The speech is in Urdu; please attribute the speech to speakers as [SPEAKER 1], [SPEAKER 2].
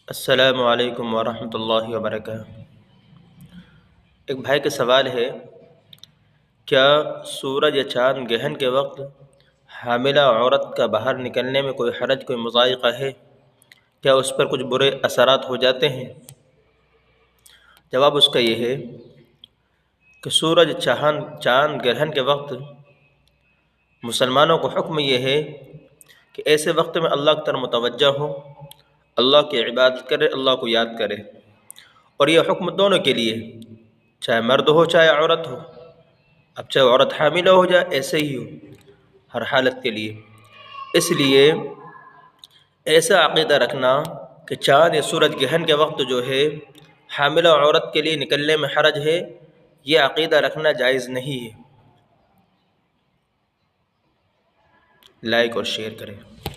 [SPEAKER 1] السلام علیکم ورحمۃ اللہ وبرکاتہ۔ ایک بھائی کا سوال ہے، کیا سورج یا چاند گرہن کے وقت حاملہ عورت کا باہر نکلنے میں کوئی حرج، کوئی مضائقہ ہے؟ کیا اس پر کچھ برے اثرات ہو جاتے ہیں؟ جواب اس کا یہ ہے کہ سورج چاند گرہن کے وقت مسلمانوں کو حکم یہ ہے کہ ایسے وقت میں اللہ کی طرف متوجہ ہو، اللہ کی عبادت کرے، اللہ کو یاد کرے۔ اور یہ حکم دونوں کے لیے، چاہے مرد ہو چاہے عورت ہو۔ اب چاہے عورت حاملہ ہو جائے ایسے ہی ہو، ہر حالت کے لیے۔ اس لیے ایسا عقیدہ رکھنا کہ چاند یا سورج گرہن کے وقت جو ہے حاملہ عورت کے لیے نکلنے میں حرج ہے، یہ عقیدہ رکھنا جائز نہیں ہے۔ لائک اور شیئر کریں۔